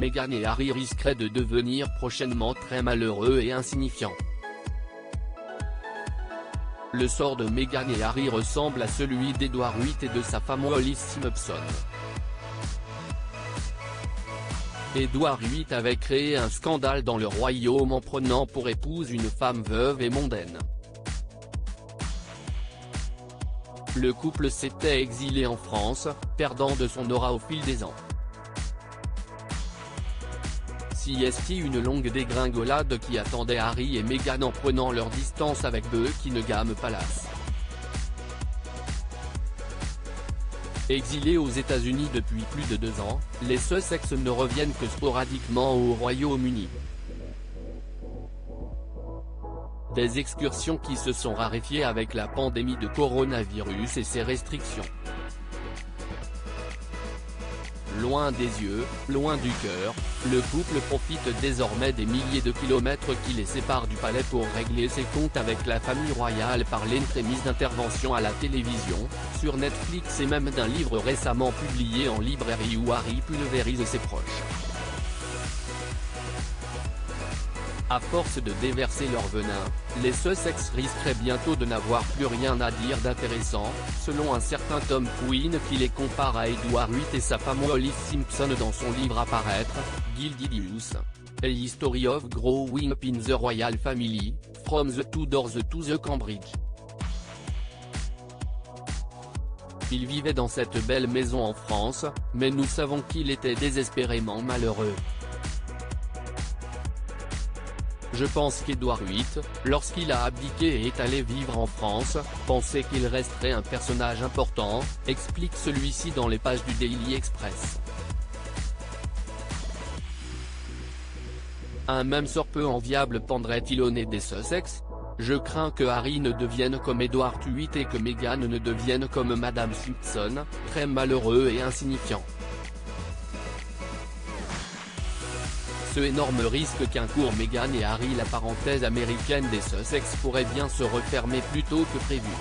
Meghan et Harry risqueraient de devenir prochainement très malheureux et insignifiants. Le sort de Meghan et Harry ressemble à celui d'Edward VIII et de sa femme Wallis Simpson. Edward VIII avait créé un scandale dans le royaume en prenant pour épouse une femme veuve et mondaine. Le couple s'était exilé en France, perdant de son aura au fil des ans. S'y estit une longue dégringolade qui attendait Harry et Meghan en prenant leur distance avec Buckingham Palace. Exilés aux États-Unis depuis plus de 2 ans, les Sussex ne reviennent que sporadiquement au Royaume-Uni. Des excursions qui se sont raréfiées avec la pandémie de coronavirus et ses restrictions. Loin des yeux, loin du cœur, le couple profite désormais des milliers de kilomètres qui les séparent du palais pour régler ses comptes avec la famille royale par l'entremise d'interventions à la télévision, sur Netflix et même d'un livre récemment publié en librairie où Harry pulvérise ses proches. À force de déverser leur venin, les Sussex risqueraient bientôt de n'avoir plus rien à dire d'intéressant, selon un certain Tom Quinn qui les compare à Edward VIII et sa femme Wallis Simpson dans son livre à paraître, Gilded Youth, A History of Growing Up in the Royal Family, From the Tudors to the Cambridge. Il vivait dans cette belle maison en France, mais nous savons qu'il était désespérément malheureux. Je pense qu'Edward VIII, lorsqu'il a abdiqué et est allé vivre en France, pensait qu'il resterait un personnage important, explique celui-ci dans les pages du Daily Express. Un même sort peu enviable pendrait-il au nez des Sussex? Je crains que Harry ne devienne comme Edward VIII et que Meghan ne devienne comme Madame Simpson, très malheureux et insignifiant. Ce énorme risque qu'encourent Meghan et Harry, la parenthèse américaine des Sussex pourrait bien se refermer plus tôt que prévu.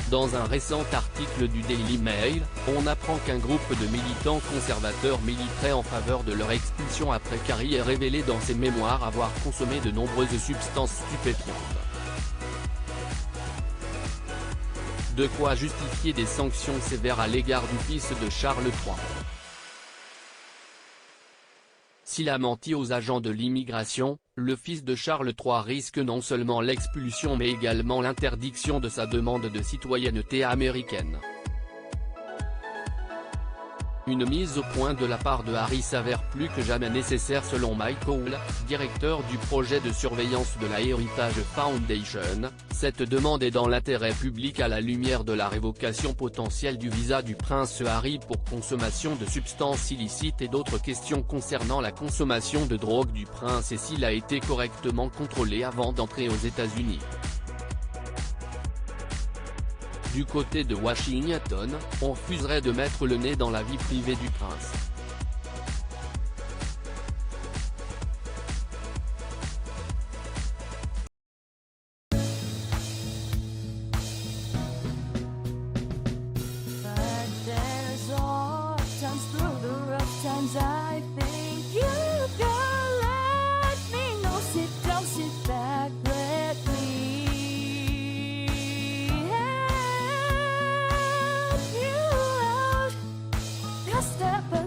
Dans un récent article du Daily Mail, on apprend qu'un groupe de militants conservateurs militerait en faveur de leur expulsion après qu'Harry ait révélé dans ses mémoires avoir consommé de nombreuses substances stupéfiantes. De quoi justifier des sanctions sévères à l'égard du fils de Charles III. S'il a menti aux agents de l'immigration, le fils de Charles III risque non seulement l'expulsion mais également l'interdiction de sa demande de citoyenneté américaine. Une mise au point de la part de Harry s'avère plus que jamais nécessaire selon Mike Howell, directeur du projet de surveillance de la Heritage Foundation. Cette demande est dans l'intérêt public à la lumière de la révocation potentielle du visa du prince Harry pour consommation de substances illicites et d'autres questions concernant la consommation de drogue du prince et s'il a été correctement contrôlé avant d'entrer aux États-Unis. Du côté de Washington, on refuserait de mettre le nez dans la vie privée du prince. Step